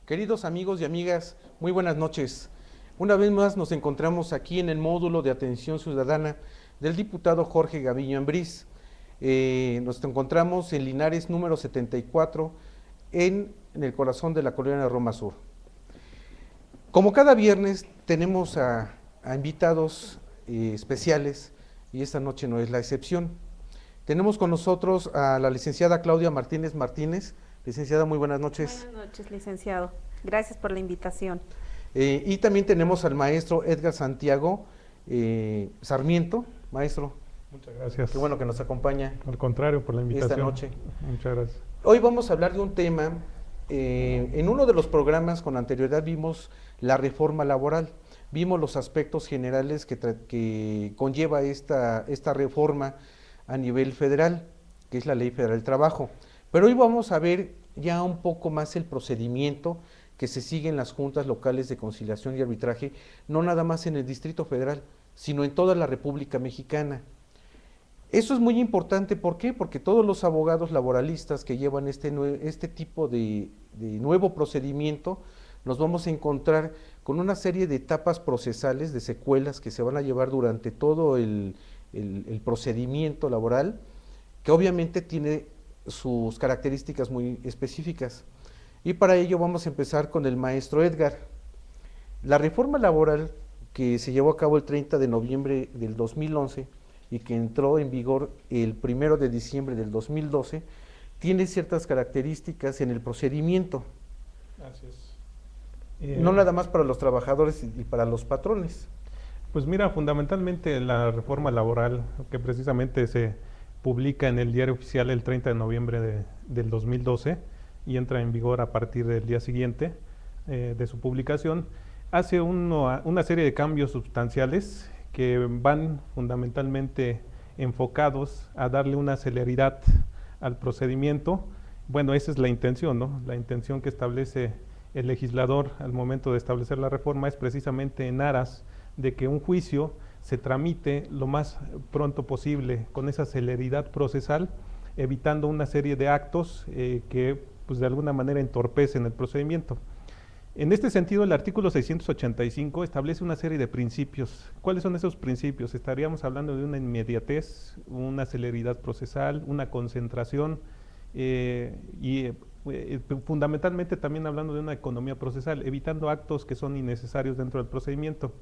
Queridos amigos y amigas, muy buenas noches. Una vez más nos encontramos aquí en el módulo de atención ciudadana del diputado Jorge Gaviño Ambriz. Nos encontramos en Linares número 74, en el corazón de la colonia Roma Sur. Como cada viernes tenemos a invitados especiales y esta noche no es la excepción. Tenemos con nosotros a la licenciada Claudia Martínez Martínez. Licenciada, muy buenas noches. Buenas noches, licenciado. Gracias por la invitación. Y también tenemos al maestro Edgar Santiago Sarmiento. Maestro, muchas gracias. Qué bueno que nos acompaña. Al contrario, por la invitación. Esta noche. Muchas gracias. Hoy vamos a hablar de un tema. En uno de los programas con anterioridad vimos la reforma laboral. Vimos los aspectos generales que conlleva esta reforma a nivel federal, que es la Ley Federal del Trabajo. Pero hoy vamos a ver ya un poco más el procedimiento que se sigue en las juntas locales de conciliación y arbitraje, no nada más en el Distrito Federal, sino en toda la República Mexicana. Eso es muy importante, ¿por qué? Porque todos los abogados laboralistas que llevan este tipo de nuevo procedimiento, nos vamos a encontrar con una serie de etapas procesales, de secuelas que se van a llevar durante todo el procedimiento laboral, que obviamente tiene sus características muy específicas. Y para ello vamos a empezar con el maestro Edgar. La reforma laboral que se llevó a cabo el 30 de noviembre del 2011 y que entró en vigor el 1 de diciembre del 2012, tiene ciertas características en el procedimiento. Así es. No nada más para los trabajadores y para los patrones. Pues mira, fundamentalmente la reforma laboral, que precisamente se publica en el Diario Oficial el 30 de noviembre del 2012 y entra en vigor a partir del día siguiente de su publicación, hace una serie de cambios sustanciales que van fundamentalmente enfocados a darle una celeridad al procedimiento. Bueno, esa es la intención, ¿no? La intención que establece el legislador al momento de establecer la reforma es precisamente en aras de que un juicio se tramite lo más pronto posible con esa celeridad procesal, evitando una serie de actos que pues de alguna manera entorpecen el procedimiento. En este sentido, el artículo 685 establece una serie de principios. ¿Cuáles son esos principios? Estaríamos hablando de una inmediatez, una celeridad procesal, una concentración fundamentalmente también hablando de una economía procesal, evitando actos que son innecesarios dentro del procedimiento.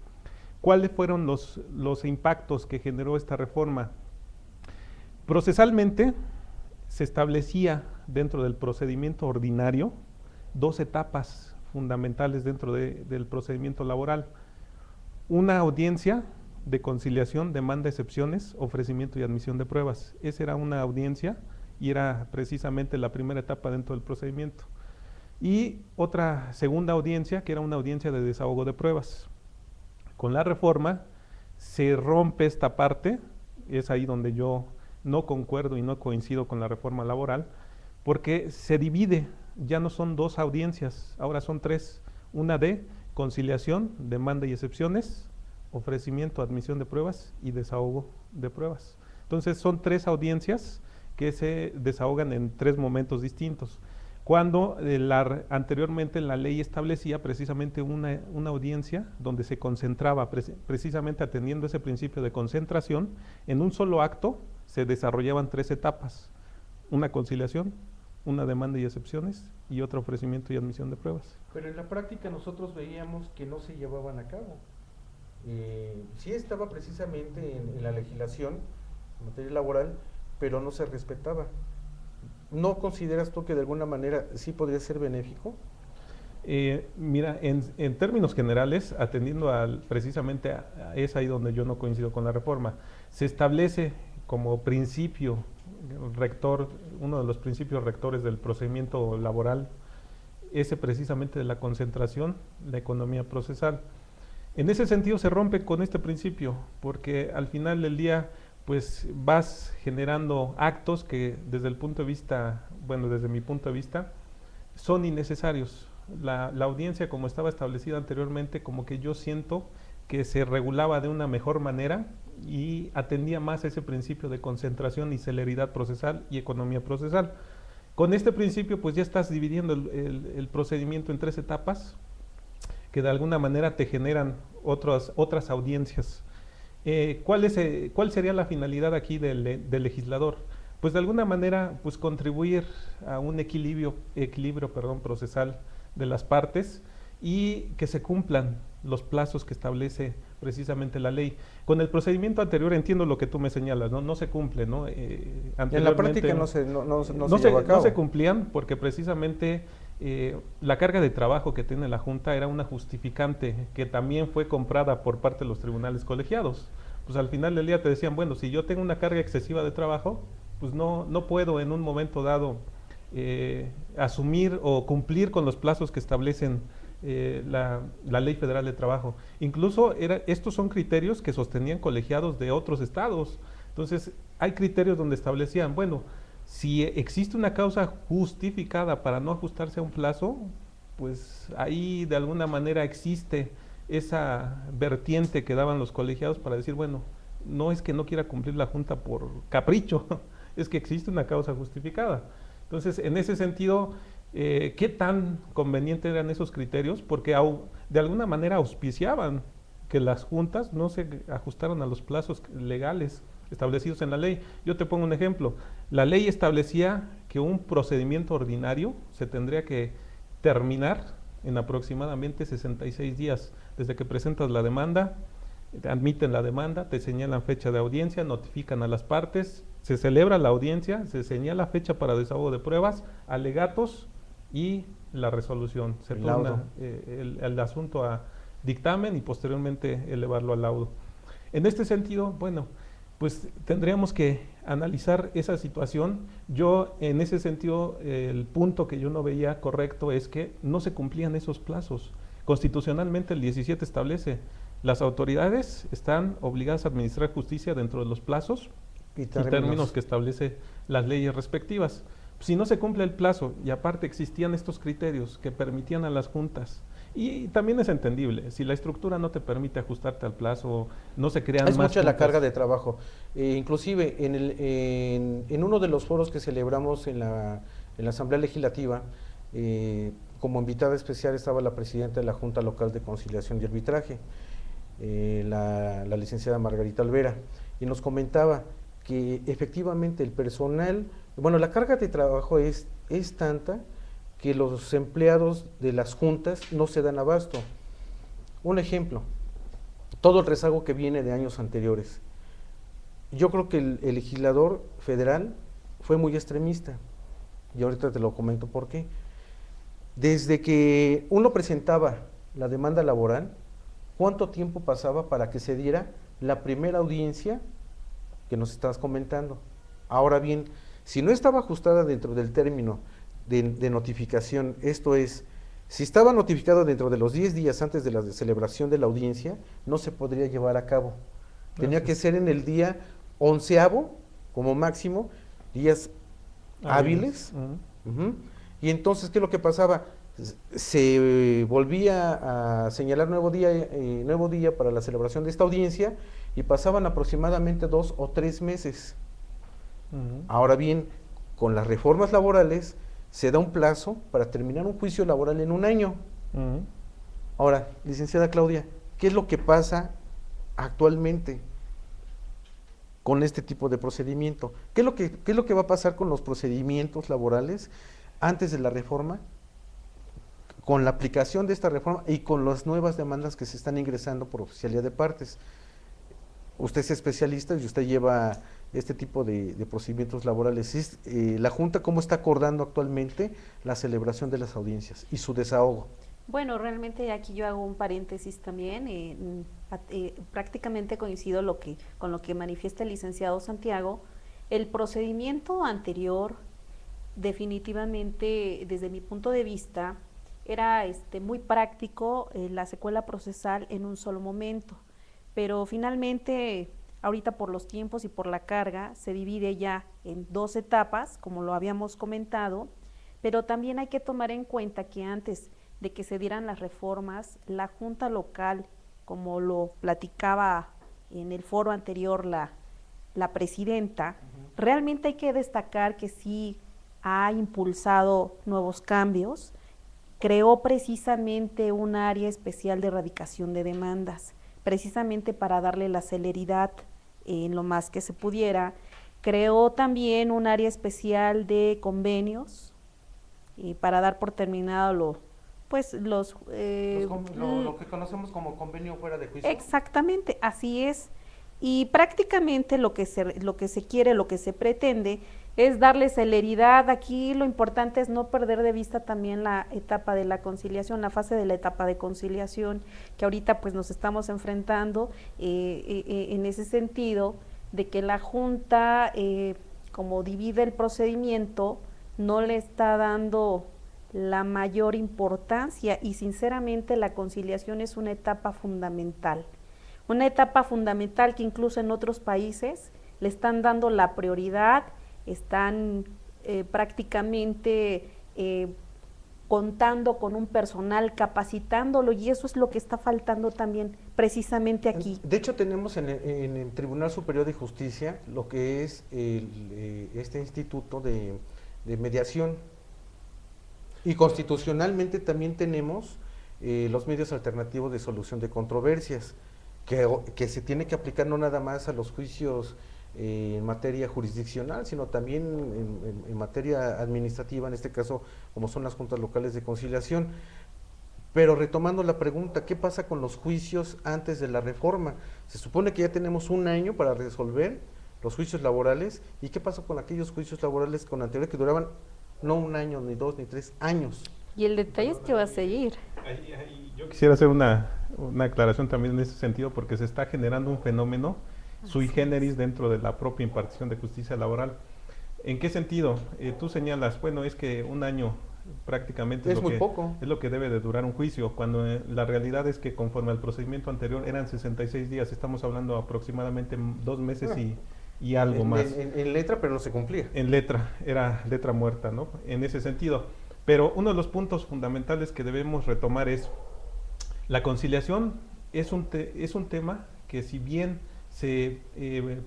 ¿Cuáles fueron los impactos que generó esta reforma? Procesalmente se establecía dentro del procedimiento ordinario dos etapas fundamentales dentro del procedimiento laboral. Una audiencia de conciliación, demanda, excepciones, ofrecimiento y admisión de pruebas. Esa era una audiencia y era precisamente la primera etapa dentro del procedimiento. Y otra segunda audiencia, que era una audiencia de desahogo de pruebas. Con la reforma se rompe esta parte, es ahí donde yo no concuerdo y no coincido con la reforma laboral, porque se divide, ya no son dos audiencias, ahora son tres, una de conciliación, demanda y excepciones, ofrecimiento, admisión de pruebas y desahogo de pruebas. Entonces son tres audiencias que se desahogan en tres momentos distintos. Cuando anteriormente la ley establecía precisamente una audiencia donde se concentraba, precisamente atendiendo ese principio de concentración, en un solo acto se desarrollaban tres etapas, una conciliación, una demanda y excepciones y otro ofrecimiento y admisión de pruebas. Pero en la práctica nosotros veíamos que no se llevaban a cabo. Sí estaba precisamente en la legislación en materia laboral, pero no se respetaba. ¿No consideras tú que de alguna manera sí podría ser benéfico? Mira, en términos generales, atendiendo precisamente es ahí donde yo no coincido con la reforma, se establece como principio rector, uno de los principios rectores del procedimiento laboral, ese precisamente de la concentración, la economía procesal. En ese sentido se rompe con este principio, porque al final del día pues vas generando actos que desde el punto de vista, bueno, desde mi punto de vista, son innecesarios. La audiencia como estaba establecida anteriormente, como que yo siento que se regulaba de una mejor manera y atendía más ese principio de concentración y celeridad procesal y economía procesal. Con este principio, pues ya estás dividiendo el procedimiento en 3 etapas que de alguna manera te generan otras audiencias. ¿Cuál sería la finalidad aquí del legislador? Pues de alguna manera pues contribuir a un equilibrio procesal de las partes y que se cumplan los plazos que establece precisamente la ley. Con el procedimiento anterior entiendo lo que tú me señalas, no se cumple, ¿no? En la práctica no se llevó a cabo. No se cumplían porque precisamente la carga de trabajo que tiene la Junta era una justificante que también fue comprada por parte de los tribunales colegiados. Pues al final del día te decían, bueno, si yo tengo una carga excesiva de trabajo, pues no puedo en un momento dado asumir o cumplir con los plazos que establecen la Ley Federal de Trabajo. Incluso estos son criterios que sostenían colegiados de otros estados. Entonces, hay criterios donde establecían, bueno, si existe una causa justificada para no ajustarse a un plazo, pues ahí de alguna manera existe esa vertiente que daban los colegiados para decir, bueno, no es que no quiera cumplir la Junta por capricho, es que existe una causa justificada. Entonces, en ese sentido, ¿qué tan convenientes eran esos criterios? Porque de alguna manera auspiciaban que las juntas no se ajustaran a los plazos legales establecidos en la ley. Yo te pongo un ejemplo. La ley establecía que un procedimiento ordinario se tendría que terminar en aproximadamente 66 días, desde que presentas la demanda, te admiten la demanda, te señalan fecha de audiencia, notifican a las partes, se celebra la audiencia, se señala fecha para desahogo de pruebas, alegatos y la resolución. Se turna el asunto a dictamen y posteriormente elevarlo al laudo. En este sentido, bueno, pues tendríamos que analizar esa situación. Yo, en ese sentido, el punto que yo no veía correcto es que no se cumplían esos plazos. Constitucionalmente el 17 establece, las autoridades están obligadas a administrar justicia dentro de los plazos y términos que establece las leyes respectivas. Si no se cumple el plazo y aparte existían estos criterios que permitían a las juntas, y también es entendible, si la estructura no te permite ajustarte al plazo, no se crean más. Es mucha la carga de trabajo. Inclusive en uno de los foros que celebramos en la Asamblea Legislativa, como invitada especial estaba la presidenta de la Junta Local de Conciliación y Arbitraje, la licenciada Margarita Olvera, y nos comentaba que efectivamente el personal, bueno, la carga de trabajo es tanta que los empleados de las juntas no se dan abasto. Un ejemplo, todo el rezago que viene de años anteriores. Yo creo que el legislador federal fue muy extremista, y ahorita te lo comento por qué. Desde que uno presentaba la demanda laboral, ¿cuánto tiempo pasaba para que se diera la primera audiencia que nos estás comentando? Ahora bien, si no estaba ajustada dentro del término de notificación, esto es, si estaba notificado dentro de los 10 días antes de la celebración de la audiencia, no se podría llevar a cabo. Tenía que ser en el día 11º, como máximo, días hábiles. Y entonces, ¿qué es lo que pasaba? Se volvía a señalar nuevo día para la celebración de esta audiencia y pasaban aproximadamente 2 o 3 meses. Ahora bien, con las reformas laborales se da un plazo para terminar un juicio laboral en 1 año. Ahora, licenciada Claudia, ¿qué es lo que pasa actualmente con este tipo de procedimiento? ¿Qué es lo que va a pasar con los procedimientos laborales antes de la reforma, con la aplicación de esta reforma y con las nuevas demandas que se están ingresando por oficialía de partes? Usted es especialista y usted lleva este tipo de procedimientos laborales. ¿La Junta cómo está acordando actualmente la celebración de las audiencias y su desahogo? Bueno, realmente aquí yo hago un paréntesis también. Prácticamente coincido con lo que manifiesta el licenciado Santiago. El procedimiento anterior, definitivamente, desde mi punto de vista, era muy práctico, la secuela procesal en un solo momento. Pero finalmente, ahorita por los tiempos y por la carga, se divide ya en 2 etapas, como lo habíamos comentado, pero también hay que tomar en cuenta que antes de que se dieran las reformas, la Junta Local, como lo platicaba en el foro anterior la presidenta, realmente hay que destacar que sí ha impulsado nuevos cambios, creó precisamente un área especial de erradicación de demandas, precisamente para darle la celeridad en lo más que se pudiera. Creó también un área especial de convenios para dar por terminado lo que conocemos como convenio fuera de juicio. Exactamente, así es. Y prácticamente lo que se quiere, lo que se pretende es darle celeridad. Aquí lo importante es no perder de vista también la etapa de la conciliación, la fase de la etapa de conciliación, que ahorita pues nos estamos enfrentando en ese sentido, de que la Junta, como divide el procedimiento, no le está dando la mayor importancia, y sinceramente la conciliación es una etapa fundamental que incluso en otros países le están dando la prioridad, están prácticamente contando con un personal, capacitándolo, y eso es lo que está faltando también precisamente aquí. De hecho, tenemos en el Tribunal Superior de Justicia lo que es este instituto de mediación, y constitucionalmente también tenemos los medios alternativos de solución de controversias, que se tiene que aplicar no nada más a los juicios en materia jurisdiccional, sino también en materia administrativa, en este caso como son las juntas locales de conciliación. Pero retomando la pregunta, ¿qué pasa con los juicios antes de la reforma? Se supone que ya tenemos un año para resolver los juicios laborales, ¿y qué pasó con aquellos juicios laborales con anterioridad que duraban no un año, ni 2, ni 3 años? Y el detalle es que va a seguir. Yo quisiera hacer una aclaración también en ese sentido, porque se está generando un fenómeno sui generis dentro de la propia impartición de justicia laboral. ¿En qué sentido? Tú señalas, bueno, es que un año prácticamente es muy poco. Es lo que debe de durar un juicio, cuando la realidad es que conforme al procedimiento anterior eran 66 días, estamos hablando aproximadamente 2 meses y algo más. En letra, pero no se cumplía. En letra, era letra muerta, ¿no? En ese sentido. Pero uno de los puntos fundamentales que debemos retomar es, la conciliación es un tema que, si bien se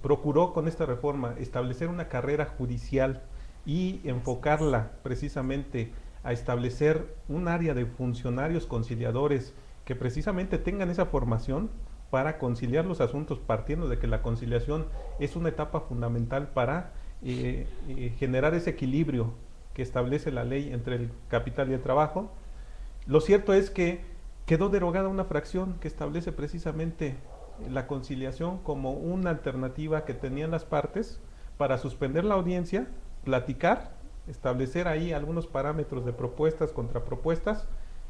procuró con esta reforma establecer una carrera judicial y enfocarla precisamente a establecer un área de funcionarios conciliadores que precisamente tengan esa formación para conciliar los asuntos, partiendo de que la conciliación es una etapa fundamental para generar ese equilibrio que establece la ley entre el capital y el trabajo. Lo cierto es que quedó derogada una fracción que establece precisamente la conciliación como una alternativa que tenían las partes para suspender la audiencia, platicar, establecer ahí algunos parámetros de propuestas, contrapropuestas.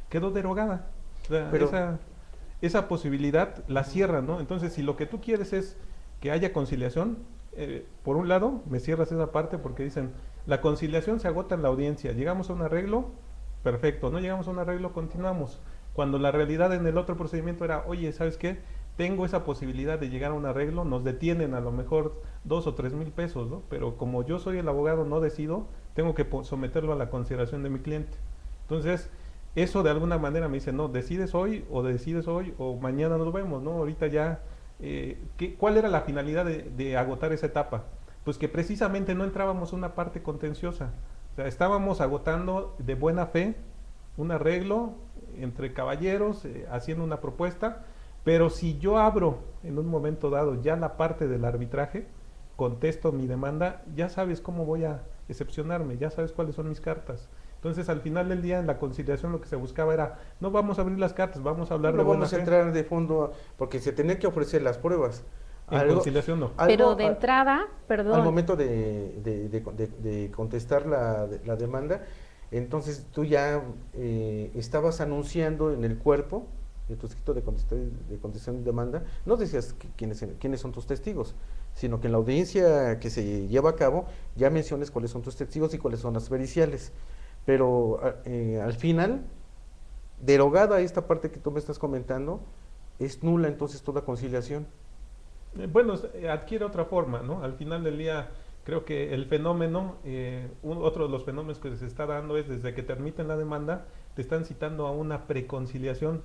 Quedó derogada. O sea, pero esa posibilidad la cierra, ¿no? Entonces, si lo que tú quieres es que haya conciliación, por un lado, me cierras esa parte porque dicen, la conciliación se agota en la audiencia, llegamos a un arreglo, perfecto, no llegamos a un arreglo, continuamos. Cuando la realidad en el otro procedimiento era, oye, ¿sabes qué? Tengo esa posibilidad de llegar a un arreglo, nos detienen a lo mejor 2 o 3 mil pesos, ¿no? Pero como yo soy el abogado, no decido, tengo que someterlo a la consideración de mi cliente. Entonces, eso de alguna manera me dice, no, decides hoy o mañana nos vemos, ¿no? Ahorita ya, ¿cuál era la finalidad de agotar esa etapa? Pues que precisamente no entrábamos a una parte contenciosa, o sea, estábamos agotando de buena fe un arreglo entre caballeros, haciendo una propuesta, pero si yo abro en un momento dado ya la parte del arbitraje, contesto mi demanda, ya sabes cómo voy a excepcionarme, ya sabes cuáles son mis cartas. Entonces, al final del día, en la conciliación lo que se buscaba era, no vamos a abrir las cartas, vamos a hablar de buena fe. No vamos a entrar de fondo, porque se tenía que ofrecer las pruebas. En conciliación no. Pero de entrada, perdón. Al momento de contestar la demanda, entonces tú ya estabas anunciando en el cuerpo de tu escrito de contestación de demanda, no decías quiénes son tus testigos, sino que en la audiencia que se lleva a cabo ya menciones cuáles son tus testigos y cuáles son las periciales. Pero al final, derogada esta parte que tú me estás comentando, es nula entonces toda conciliación. Bueno, adquiere otra forma, ¿no? Al final del día, creo que el fenómeno, otro de los fenómenos que se está dando es, desde que te admiten la demanda, te están citando a una preconciliación.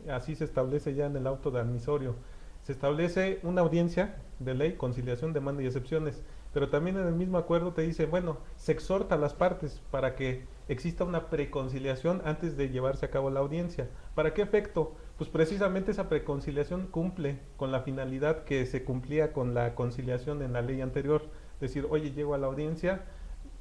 Así se establece ya en el auto de admisorio. Se establece una audiencia de ley, conciliación, demanda y excepciones. pero también en el mismo acuerdo te dice, bueno, se exhorta a las partes para que exista una preconciliación antes de llevarse a cabo la audiencia. ¿Para qué efecto? Pues precisamente esa preconciliación cumple con la finalidad que se cumplía con la conciliación en la ley anterior. Decir, oye, llego a la audiencia,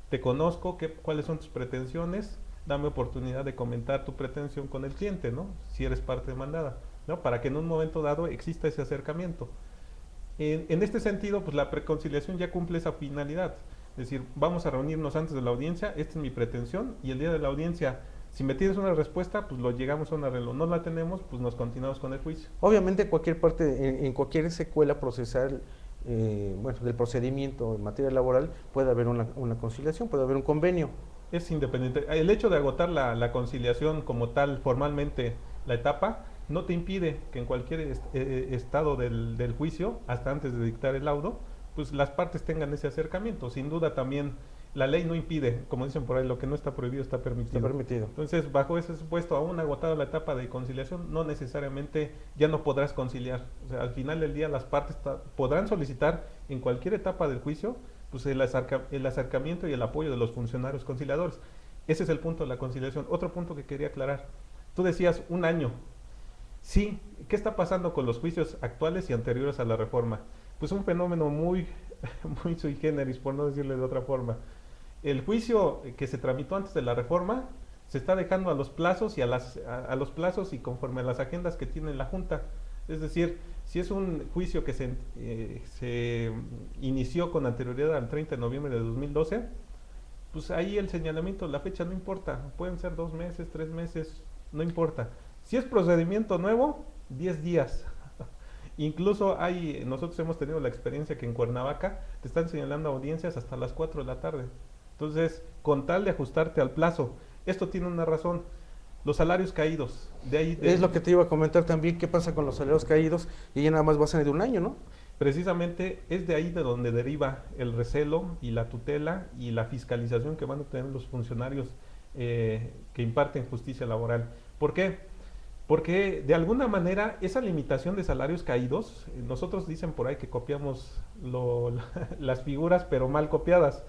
te conozco, cuáles son tus pretensiones, dame oportunidad de comentar tu pretensión con el cliente, ¿no? Si eres parte demandada, ¿no? Para que en un momento dado exista ese acercamiento. En este sentido, pues la preconciliación ya cumple esa finalidad. Es decir, vamos a reunirnos antes de la audiencia, esta es mi pretensión, y el día de la audiencia, si me tienes una respuesta, pues lo llegamos a un arreglo. No la tenemos, pues nos continuamos con el juicio. Obviamente cualquier parte, en cualquier secuela procesal, bueno, del procedimiento en materia laboral, puede haber una conciliación, puede haber un convenio. Es independiente. El hecho de agotar la conciliación como tal, formalmente, la etapa, no te impide que en cualquier estado del juicio, hasta antes de dictar el laudo, pues las partes tengan ese acercamiento. Sin duda también la ley no impide, como dicen por ahí, lo que no está prohibido está permitido. Está permitido. Entonces, bajo ese supuesto, aún agotada la etapa de conciliación, no necesariamente ya no podrás conciliar. O sea, al final del día las partes podrán solicitar en cualquier etapa del juicio pues el acercamiento y el apoyo de los funcionarios conciliadores. Ese es el punto de la conciliación. Otro punto que quería aclarar. Tú decías un año. Sí, ¿qué está pasando con los juicios actuales y anteriores a la reforma? Pues un fenómeno muy sui generis, por no decirle de otra forma. El juicio que se tramitó antes de la reforma se está dejando a los plazos y a los plazos y conforme a las agendas que tiene la Junta. Es decir, si es un juicio que se inició con anterioridad al 30 de noviembre de 2012, pues ahí el señalamiento, la fecha no importa, pueden ser 2 meses, 3 meses, no importa. Si es procedimiento nuevo, 10 días. Incluso nosotros hemos tenido la experiencia que en Cuernavaca te están señalando audiencias hasta las 4 de la tarde. Entonces, con tal de ajustarte al plazo, esto tiene una razón. Los salarios caídos, Es lo que te iba a comentar también, qué pasa con los salarios caídos, y ya nada más va a ser de un año, ¿no? Precisamente es de ahí de donde deriva el recelo y la tutela y la fiscalización que van a tener los funcionarios que imparten justicia laboral. ¿Por qué? Porque de alguna manera esa limitación de salarios caídos, nosotros dicen por ahí que copiamos las figuras pero mal copiadas.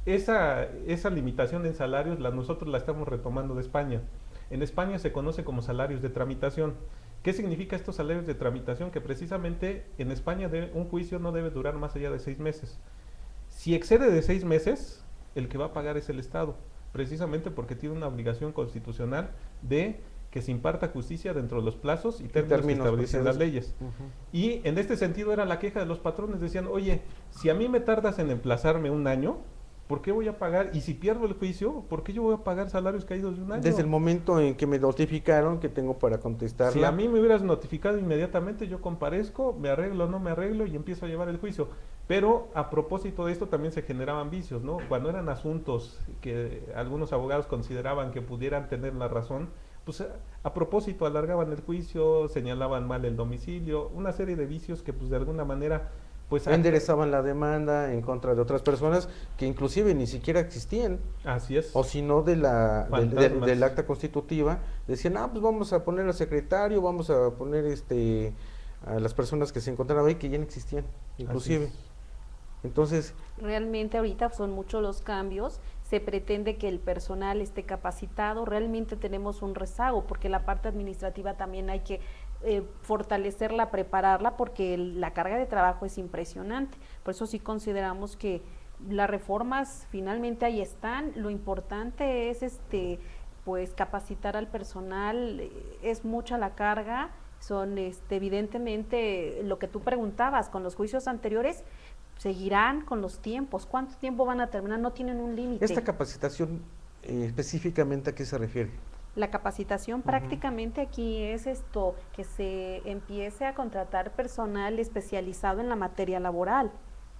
Esa limitación en salarios nosotros la estamos retomando de España. En España se conoce como salarios de tramitación. ¿Qué significa estos salarios de tramitación? Que precisamente en España un juicio no debe durar más allá de 6 meses. Si excede de 6 meses, el que va a pagar es el Estado, precisamente porque tiene una obligación constitucional de que se imparta justicia dentro de los plazos y términos que establecen las leyes. Y en este sentido era la queja de los patrones, decían, oye, si a mí me tardas en emplazarme un año, ¿por qué voy a pagar? Y si pierdo el juicio, ¿por qué yo voy a pagar salarios caídos de un año? Desde el momento en que me notificaron que tengo para contestarla. Si a mí me hubieras notificado inmediatamente, yo comparezco, me arreglo o no me arreglo y empiezo a llevar el juicio. Pero a propósito de esto también se generaban vicios, ¿no? Cuando eran asuntos que algunos abogados consideraban que pudieran tener la razón, pues a propósito alargaban el juicio, señalaban mal el domicilio, una serie de vicios que pues de alguna manera pues enderezaban la demanda en contra de otras personas que inclusive ni siquiera existían. Así es. O si no del acta constitutiva, decían, pues vamos a poner al secretario, vamos a poner a las personas que se encontraban ahí que ya no existían, inclusive. Entonces, realmente ahorita son muchos los cambios, se pretende que el personal esté capacitado, realmente tenemos un rezago porque la parte administrativa también hay que fortalecerla, prepararla, porque la carga de trabajo es impresionante. Por eso sí consideramos que las reformas finalmente ahí están. Lo importante es pues capacitar al personal. Es mucha la carga, son evidentemente lo que tú preguntabas con los juicios anteriores. Seguirán con los tiempos. ¿Cuánto tiempo van a terminar? No tienen un límite. ¿Esta capacitación específicamente a qué se refiere? La capacitación prácticamente aquí es que se empiece a contratar personal especializado en la materia laboral,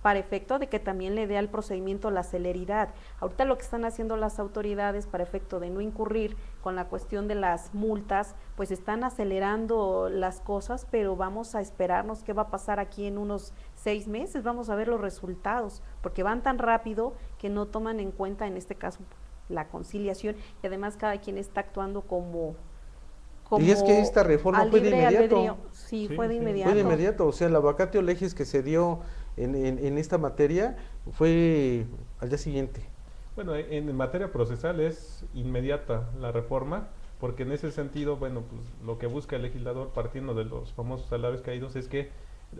para efecto de que también le dé al procedimiento la celeridad. Ahorita lo que están haciendo las autoridades para efecto de no incurrir con la cuestión de las multas, pues están acelerando las cosas, pero vamos a esperarnos qué va a pasar aquí en unos 6 meses, vamos a ver los resultados, porque van tan rápido que no toman en cuenta en este caso la conciliación, y además cada quien está actuando como como y es que esta reforma a fue de libre inmediato. albedrío. Sí, Sí, fue de sí. inmediato. Fue de inmediato, o sea, la vacatio legis que se dio en esta materia fue al día siguiente. Bueno, en materia procesal es inmediata la reforma, porque en ese sentido, bueno, pues lo que busca el legislador, partiendo de los famosos salarios caídos, es que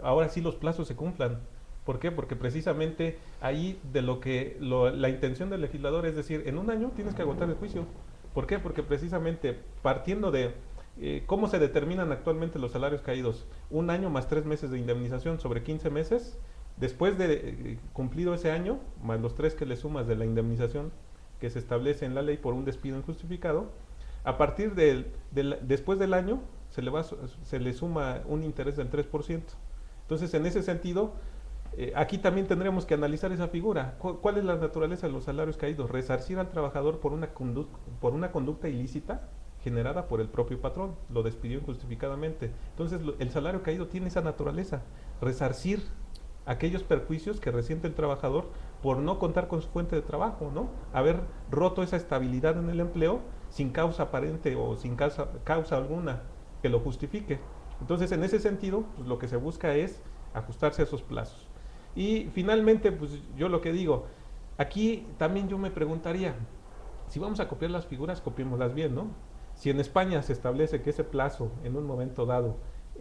ahora sí los plazos se cumplan. ¿Por qué? Porque precisamente ahí de la intención del legislador es decir, en un año tienes que agotar el juicio. ¿Por qué? Porque precisamente partiendo de cómo se determinan actualmente los salarios caídos, un año más 3 meses de indemnización sobre 15 meses, después de cumplido ese año, más los 3 que le sumas de la indemnización que se establece en la ley por un despido injustificado, a partir después del año se le suma un interés del 3%. Entonces, en ese sentido, aquí también tendremos que analizar esa figura. ¿Cuál es la naturaleza de los salarios caídos? Resarcir al trabajador por una conducta ilícita generada por el propio patrón, lo despidió injustificadamente. Entonces, el salario caído tiene esa naturaleza, resarcir aquellos perjuicios que resiente el trabajador por no contar con su fuente de trabajo, ¿no? Haber roto esa estabilidad en el empleo sin causa aparente o sin causa alguna que lo justifique. Entonces, en ese sentido, pues, lo que se busca es ajustarse a esos plazos. Y finalmente, pues yo lo que digo, aquí también yo me preguntaría, si vamos a copiar las figuras, copiémoslas bien, ¿no? Si en España se establece que ese plazo en un momento dado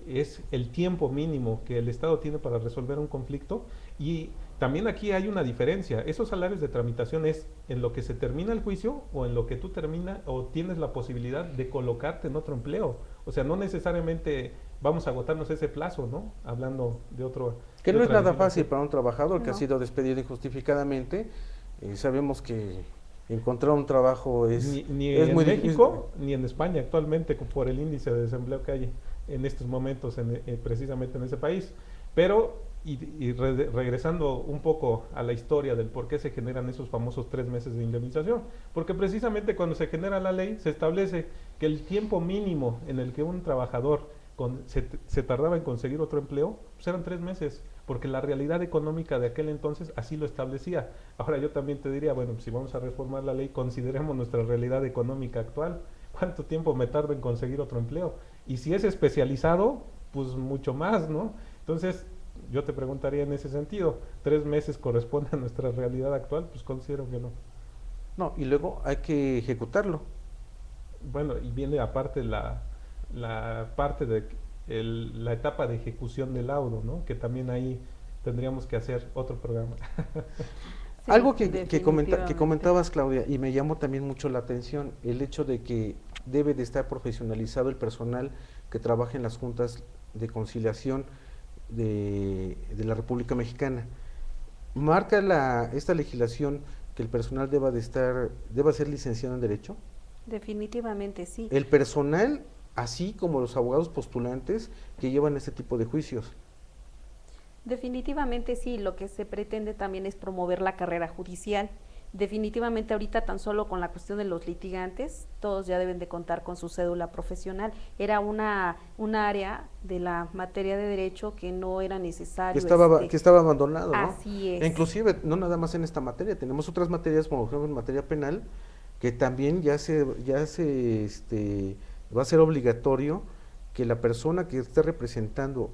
es el tiempo mínimo que el Estado tiene para resolver un conflicto, y también aquí hay una diferencia, esos salarios de tramitación es en lo que se termina el juicio o en lo que tú terminas o tienes la posibilidad de colocarte en otro empleo, o sea, no necesariamente vamos a agotarnos ese plazo, ¿no? Hablando de otro... Que de no es otra nada legislación. fácil para un trabajador que ha No. sido despedido injustificadamente. Sabemos que encontrar un trabajo Ni es en muy México ni en España actualmente por el índice de desempleo que hay en estos momentos precisamente en ese país. Pero, regresando un poco a la historia del por qué se generan esos famosos 3 meses de indemnización, porque precisamente cuando se genera la ley se establece que el tiempo mínimo en el que un trabajador se tardaba en conseguir otro empleo, pues eran 3 meses, porque la realidad económica de aquel entonces así lo establecía. Ahora yo también te diría, bueno, si vamos a reformar la ley, consideremos nuestra realidad económica actual. ¿Cuánto tiempo me tardo en conseguir otro empleo? Y si es especializado, pues mucho más, ¿no? Entonces, yo te preguntaría en ese sentido, ¿3 meses corresponde a nuestra realidad actual? Pues considero que no. No, y luego hay que ejecutarlo. Bueno, y viene aparte la parte de la etapa de ejecución del laudo, ¿no? Que también ahí tendríamos que hacer otro programa. Sí, Algo que definitivamente. comentabas, Claudia, y me llamó también mucho la atención, el hecho de que debe de estar profesionalizado el personal que trabaja en las juntas de conciliación de la República Mexicana. ¿Marca esta legislación que el personal deba ser licenciado en Derecho? Definitivamente sí. El personal, así como los abogados postulantes que llevan este tipo de juicios. Definitivamente sí, lo que se pretende también es promover la carrera judicial. Definitivamente ahorita tan solo con la cuestión de los litigantes, todos ya deben de contar con su cédula profesional. Era un área de la materia de derecho que no era necesario. Que estaba abandonado, ¿no? Así es. E inclusive, no nada más en esta materia, tenemos otras materias, como por ejemplo en materia penal, que también va a ser obligatorio que la persona que esté representando,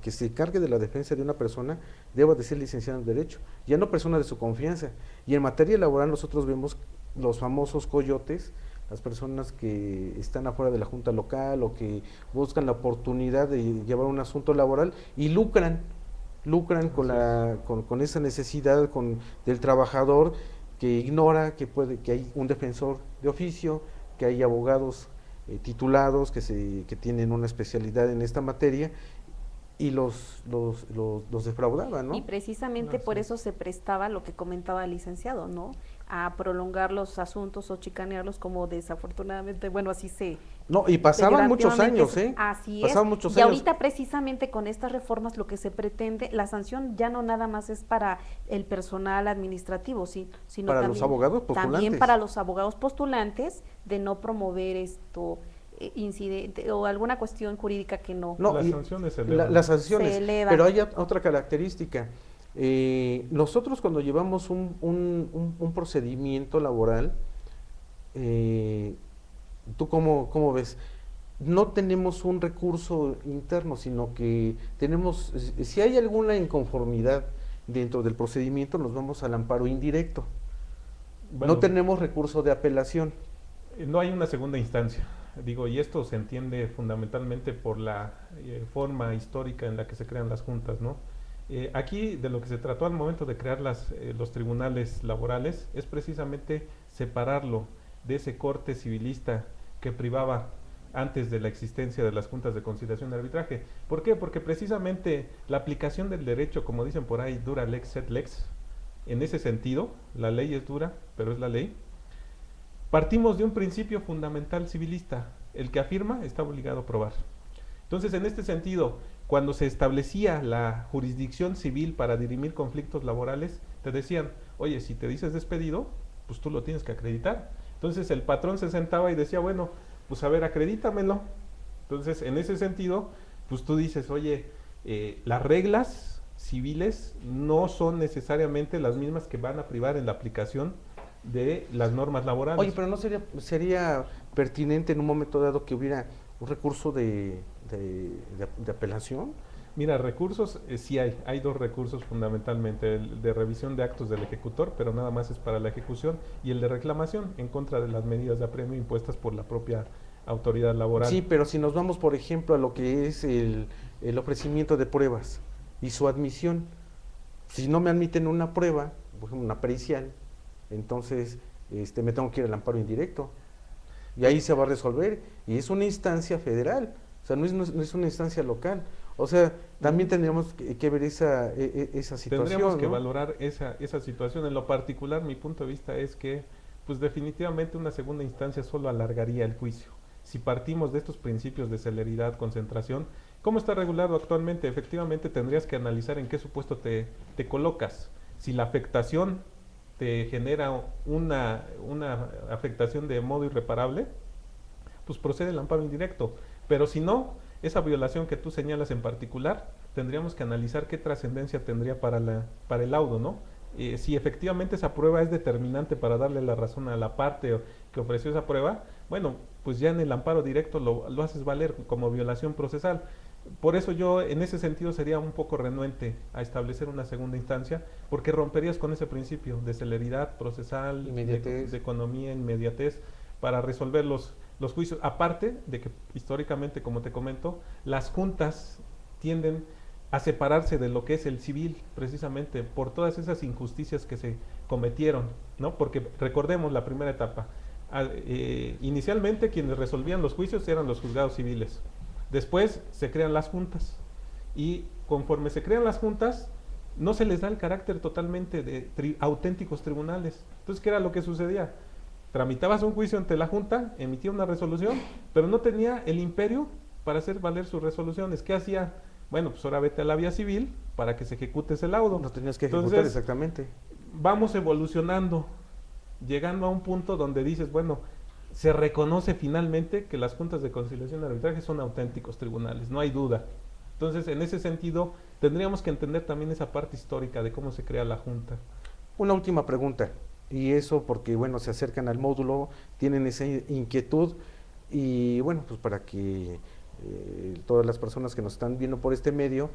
que se encargue de la defensa de una persona, deba de ser licenciado en Derecho, ya no persona de su confianza. Y en materia laboral nosotros vemos los famosos coyotes, las personas que están afuera de la junta local o que buscan la oportunidad de llevar un asunto laboral y lucran con esa necesidad del trabajador, que ignora que hay un defensor de oficio, que hay abogados titulados que tienen una especialidad en esta materia, y los defraudaban, ¿no? Y precisamente por eso se prestaba lo que comentaba el licenciado, ¿no? A prolongar los asuntos o chicanearlos, como desafortunadamente, bueno, así se... No, y pasaban muchos años, ¿eh? Así pasaban es. Muchos y años. ahorita precisamente con estas reformas lo que se pretende, la sanción ya no nada más es para el personal administrativo, sino para también, los abogados postulantes. También para los abogados postulantes, de no promover incidente o alguna cuestión jurídica que no. Las sanciones se elevan. Las sanciones, se elevan. pero hay otra característica. Nosotros cuando llevamos un procedimiento laboral, ¿tú cómo ves? no tenemos un recurso interno, sino que tenemos, si hay alguna inconformidad dentro del procedimiento, nos vamos al amparo indirecto. Bueno, No tenemos recurso de apelación. no hay una segunda instancia, digo, y esto se entiende fundamentalmente por la forma histórica en la que se crean las juntas, ¿no? Aquí de lo que se trató al momento de crear los tribunales laborales es precisamente separarlo de ese corte civilista que privaba antes de la existencia de las juntas de conciliación y arbitraje. ¿Por qué? Porque precisamente la aplicación del derecho, como dicen por ahí, dura lex sed lex, en ese sentido, la ley es dura, pero es la ley. Partimos de un principio fundamental civilista, el que afirma está obligado a probar. Entonces, en este sentido, cuando se establecía la jurisdicción civil para dirimir conflictos laborales, te decían, oye, si te dices despedido, pues tú lo tienes que acreditar. Entonces el patrón se sentaba y decía, bueno, pues a ver, acredítamelo. Entonces, en ese sentido, pues tú dices, oye, las reglas civiles no son necesariamente las mismas que van a privar en la aplicación de las normas laborales. Oye, pero ¿no sería pertinente en un momento dado que hubiera un recurso de apelación? Mira, recursos sí hay dos recursos fundamentalmente, el de revisión de actos del ejecutor, pero nada más es para la ejecución, y el de reclamación en contra de las medidas de apremio impuestas por la propia autoridad laboral. Sí, pero si nos vamos, por ejemplo, a lo que es el ofrecimiento de pruebas y su admisión, si no me admiten una prueba, por ejemplo, una pericial, entonces me tengo que ir al amparo indirecto, y ahí se va a resolver, y es una instancia federal, o sea, no es una instancia local. O sea, también tendríamos que ver esa situación. Tendríamos que ¿no? valorar esa situación. En lo particular, mi punto de vista es que, pues definitivamente una segunda instancia solo alargaría el juicio. Si partimos de estos principios de celeridad, concentración, ¿cómo está regulado actualmente? Efectivamente tendrías que analizar en qué supuesto te colocas. Si la afectación te genera una afectación de modo irreparable, pues procede el amparo indirecto. Pero si no, esa violación que tú señalas en particular, tendríamos que analizar qué trascendencia tendría para el laudo, ¿no? Si efectivamente esa prueba es determinante para darle la razón a la parte que ofreció esa prueba, bueno, pues ya en el amparo directo lo haces valer como violación procesal. Por eso yo en ese sentido sería un poco renuente a establecer una segunda instancia, porque romperías con ese principio de celeridad procesal, de economía, inmediatez, para resolver los juicios. Aparte de que históricamente, como te comento, las juntas tienden a separarse de lo que es el civil, precisamente por todas esas injusticias que se cometieron, ¿no? Porque recordemos la primera etapa. Inicialmente quienes resolvían los juicios eran los juzgados civiles. Después se crean las juntas, y conforme se crean las juntas, no se les da el carácter totalmente de auténticos tribunales. Entonces, ¿qué era lo que sucedía? Tramitabas un juicio ante la junta, emitía una resolución, pero no tenía el imperio para hacer valer sus resoluciones. ¿Qué hacía? Bueno, pues ahora vete a la vía civil para que se ejecute ese laudo. No tenías que ejecutar. Entonces, exactamente. Vamos evolucionando, llegando a un punto donde dices, bueno, se reconoce finalmente que las juntas de conciliación y arbitraje son auténticos tribunales, no hay duda. Entonces, en ese sentido, tendríamos que entender también esa parte histórica de cómo se crea la junta. Una última pregunta, y eso porque, bueno, se acercan al módulo, tienen esa inquietud, y bueno, pues para que todas las personas que nos están viendo por este medio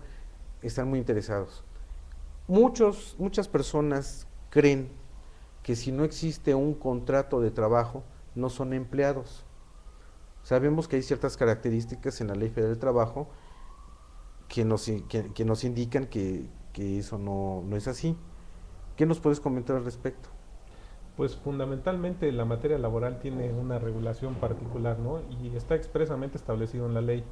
están muy interesados. Muchas personas creen que si no existe un contrato de trabajo, no son empleados. Sabemos que hay ciertas características en la Ley Federal del Trabajo que nos indican que eso no es así. ¿Qué nos puedes comentar al respecto? Pues fundamentalmente la materia laboral tiene una regulación particular, ¿no? Y está expresamente establecido en la ley.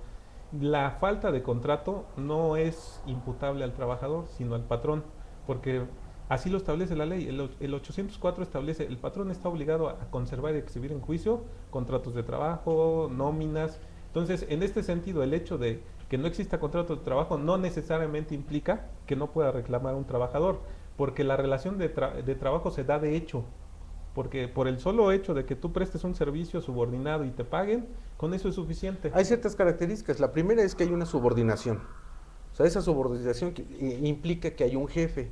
La falta de contrato no es imputable al trabajador, sino al patrón, porque así lo establece la ley. El 804 establece, el patrón está obligado a conservar y exhibir en juicio contratos de trabajo, nóminas. Entonces, en este sentido, el hecho de que no exista contrato de trabajo no necesariamente implica que no pueda reclamar un trabajador, porque la relación de trabajo se da de hecho. Porque por el solo hecho de que tú prestes un servicio subordinado y te paguen, con eso es suficiente. Hay ciertas características. La primera es que hay una subordinación. O sea, esa subordinación implica que hay un jefe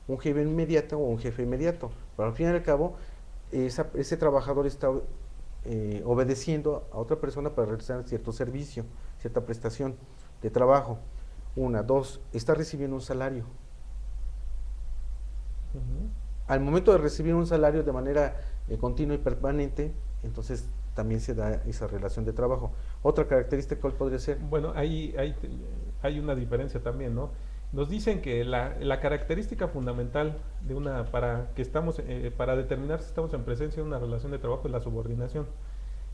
inmediato o un jefe inmediato. Pero al fin y al cabo, ese trabajador está obedeciendo a otra persona para realizar cierto servicio, cierta prestación de trabajo. Una, dos, está recibiendo un salario. Al momento de recibir un salario de manera continua y permanente, entonces también se da esa relación de trabajo. Otra característica, ¿cuál podría ser? Bueno, hay una diferencia también, ¿no? Nos dicen que la característica fundamental de para determinar si estamos en presencia de una relación de trabajo es la subordinación.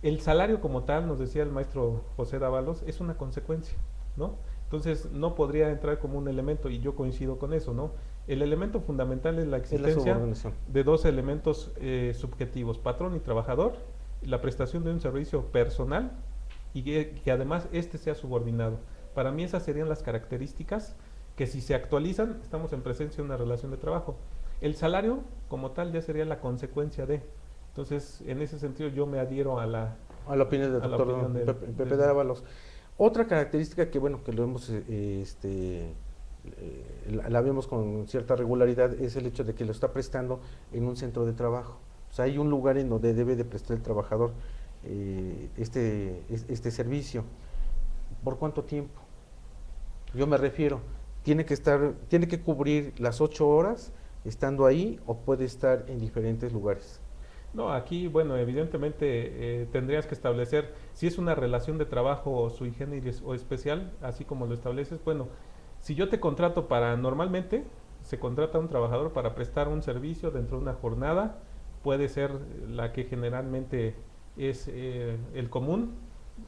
El salario como tal, nos decía el maestro José Dávalos, es una consecuencia, ¿no? Entonces no podría entrar como un elemento, y yo coincido con eso, ¿no? El elemento fundamental es la existencia de dos elementos subjetivos, patrón y trabajador, la prestación de un servicio personal y que además este sea subordinado. Para mí esas serían las características que, si se actualizan, estamos en presencia de una relación de trabajo. El salario como tal ya sería la consecuencia de. Entonces, en ese sentido yo me adhiero a la opinión del doctor Pepe Dávalos. Otra característica que, bueno, que lo hemos la vemos con cierta regularidad, es el hecho de que lo está prestando en un centro de trabajo. O sea, hay un lugar en donde debe de prestar el trabajador este servicio. ¿Por cuánto tiempo? Yo me refiero, tiene que cubrir las 8 horas estando ahí, o puede estar en diferentes lugares. No, aquí, bueno, evidentemente tendrías que establecer si es una relación de trabajo sui generis o especial, así como lo estableces. Bueno, si yo te contrato normalmente se contrata a un trabajador para prestar un servicio dentro de una jornada, puede ser la que generalmente es el común,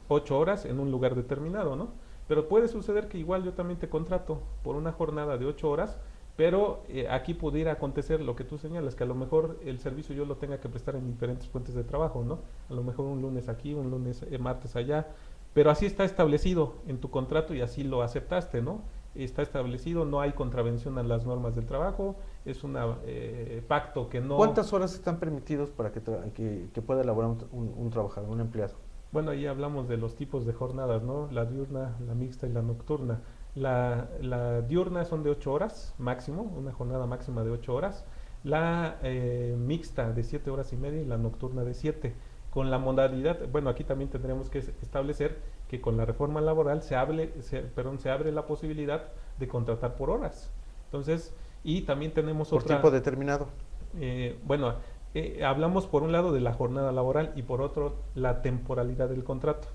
8 horas en un lugar determinado, ¿no? Pero puede suceder que igual yo también te contrato por una jornada de 8 horas, pero aquí pudiera acontecer lo que tú señalas, que a lo mejor el servicio yo lo tenga que prestar en diferentes fuentes de trabajo, ¿no? A lo mejor un lunes aquí, un lunes, martes allá, pero así está establecido en tu contrato y así lo aceptaste, ¿no? Está establecido, no hay contravención a las normas del trabajo, es un pacto que no... ¿Cuántas horas están permitidos para que pueda elaborar un trabajador, un empleado? Bueno, ahí hablamos de los tipos de jornadas, ¿no? La diurna, la mixta y la nocturna. La diurna son de 8 horas máximo, una jornada máxima de 8 horas. La mixta de 7 horas y media y la nocturna de 7. Con la modalidad, bueno, aquí también tendremos que establecer que con la reforma laboral se abre la posibilidad de contratar por horas. Entonces, y también tenemos por tiempo determinado. Bueno, hablamos por un lado de la jornada laboral y por otro la temporalidad del contrato.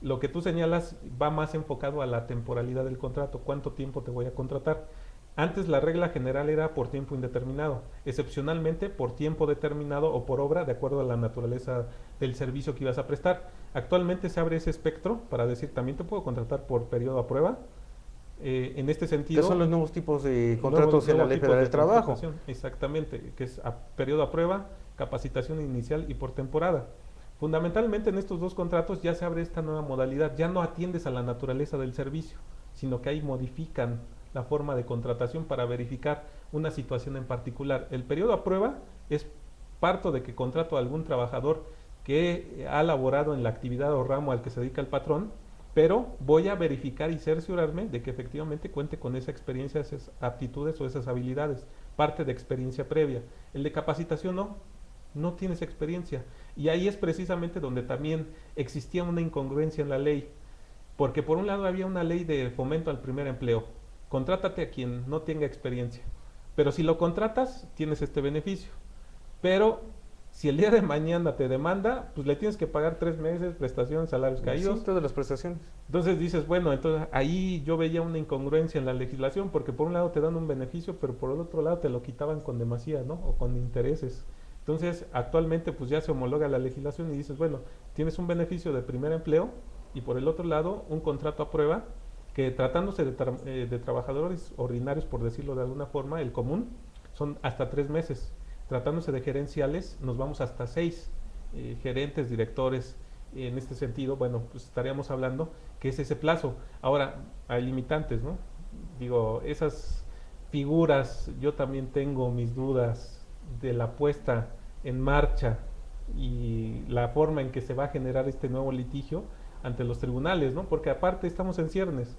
Lo que tú señalas va más enfocado a la temporalidad del contrato, cuánto tiempo te voy a contratar. Antes la regla general era por tiempo indeterminado, excepcionalmente por tiempo determinado o por obra, de acuerdo a la naturaleza del servicio que ibas a prestar. Actualmente se abre ese espectro para decir, también te puedo contratar por periodo a prueba. En este sentido... ¿Qué son los nuevos tipos de contratos en la Ley Federal del Trabajo? Exactamente, que es a periodo a prueba, capacitación inicial y por temporada. Fundamentalmente en estos dos contratos ya se abre esta nueva modalidad, ya no atiendes a la naturaleza del servicio, sino que ahí modifican la forma de contratación para verificar una situación en particular. El periodo a prueba es parto de que contrato a algún trabajador que ha laborado en la actividad o ramo al que se dedica el patrón, pero voy a verificar y cerciorarme de que efectivamente cuente con esa experiencia, esas aptitudes o esas habilidades, parte de experiencia previa. El de capacitación no tienes experiencia. Y ahí es precisamente donde también existía una incongruencia en la ley, porque por un lado había una ley de fomento al primer empleo, contrátate a quien no tenga experiencia, pero si lo contratas tienes este beneficio, pero si el día de mañana te demanda, pues le tienes que pagar 3 meses, prestaciones, salarios caídos. Sí, todas las prestaciones. Entonces dices, bueno, entonces ahí yo veía una incongruencia en la legislación, porque por un lado te dan un beneficio, pero por el otro lado te lo quitaban con demasía, ¿no? O con intereses. Entonces, actualmente pues ya se homologa la legislación y dices, bueno, tienes un beneficio de primer empleo y por el otro lado un contrato a prueba que, tratándose de trabajadores ordinarios, por decirlo de alguna forma, el común, son hasta 3 meses. Tratándose de gerenciales, nos vamos hasta 6 gerentes, directores. En este sentido, bueno, pues estaríamos hablando que es ese plazo. Ahora, hay limitantes, ¿no? Digo, esas figuras, yo también tengo mis dudas de la puesta en marcha y la forma en que se va a generar este nuevo litigio ante los tribunales, ¿no? Porque aparte estamos en ciernes.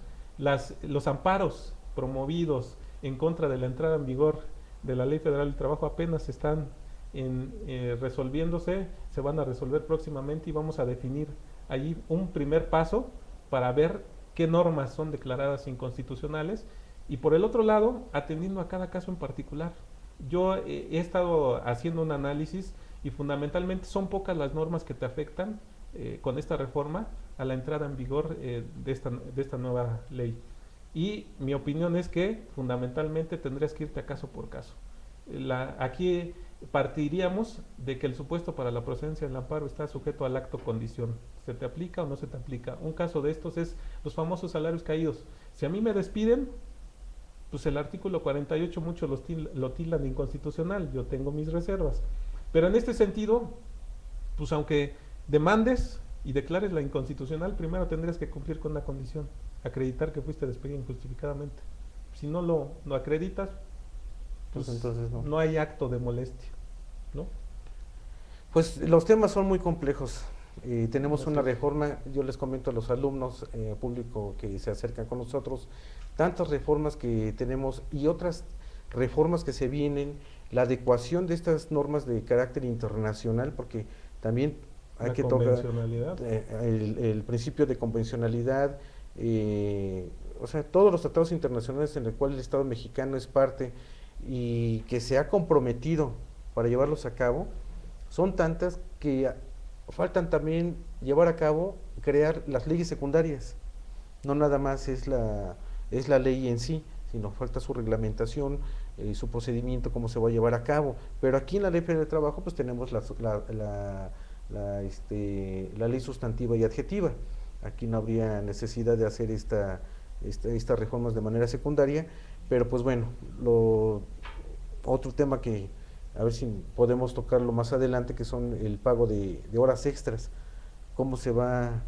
Los amparos promovidos en contra de la entrada en vigor de la Ley Federal del Trabajo apenas están resolviéndose, se van a resolver próximamente y vamos a definir allí un primer paso para ver qué normas son declaradas inconstitucionales y por el otro lado, atendiendo a cada caso en particular. Yo he estado haciendo un análisis y fundamentalmente son pocas las normas que te afectan con esta reforma a la entrada en vigor de esta nueva ley. Y mi opinión es que fundamentalmente tendrías que irte a caso por caso. Aquí partiríamos de que el supuesto para la procedencia del amparo está sujeto al acto condición. ¿Se te aplica o no se te aplica? Un caso de estos es los famosos salarios caídos. Si a mí me despiden, pues el artículo 48 muchos lo tildan de inconstitucional. Yo tengo mis reservas. Pero en este sentido, pues aunque demandes y declares la inconstitucional, primero tendrías que cumplir con una condición, acreditar que fuiste despedido injustificadamente. Si no lo acreditas, pues entonces no hay acto de molestia, ¿no? Pues los temas son muy complejos. Tenemos una reforma, yo les comento a los alumnos, público que se acercan con nosotros, tantas reformas que tenemos y otras reformas que se vienen, la adecuación de estas normas de carácter internacional, porque también hay que tocar el principio de convencionalidad, o sea, todos los tratados internacionales en los cuales el Estado mexicano es parte y que se ha comprometido para llevarlos a cabo, son tantas que faltan también llevar a cabo, crear las leyes secundarias. No nada más es la ley en sí, sino falta su reglamentación, su procedimiento, cómo se va a llevar a cabo. Pero aquí en la Ley Federal del Trabajo pues tenemos la ley sustantiva y adjetiva. Aquí no habría necesidad de hacer estas reformas de manera secundaria, pero pues bueno, otro tema que a ver si podemos tocarlo más adelante, que son el pago de horas extras, cómo se va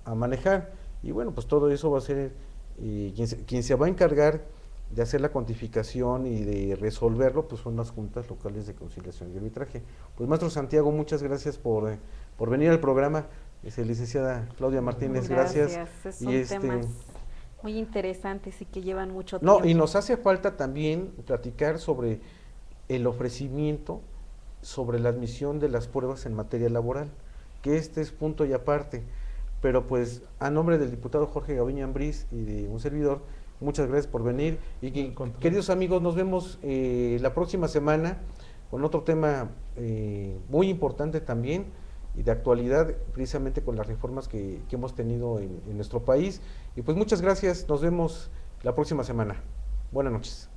a manejar. Y bueno, pues todo eso va a ser quien se va a encargar de hacer la cuantificación y de resolverlo, pues son las juntas locales de conciliación y arbitraje. Pues maestro Santiago, muchas gracias por venir al programa. Licenciada Claudia Martínez, gracias. Son temas muy interesantes y que llevan mucho tiempo. No, y nos hace falta también platicar sobre el ofrecimiento, sobre la admisión de las pruebas en materia laboral, que este es punto y aparte. Pero pues a nombre del diputado Jorge Gaviño Ambriz y de un servidor, muchas gracias por venir y queridos amigos, nos vemos la próxima semana con otro tema muy importante también y de actualidad, precisamente con las reformas que hemos tenido en nuestro país. Y pues muchas gracias, nos vemos la próxima semana. Buenas noches.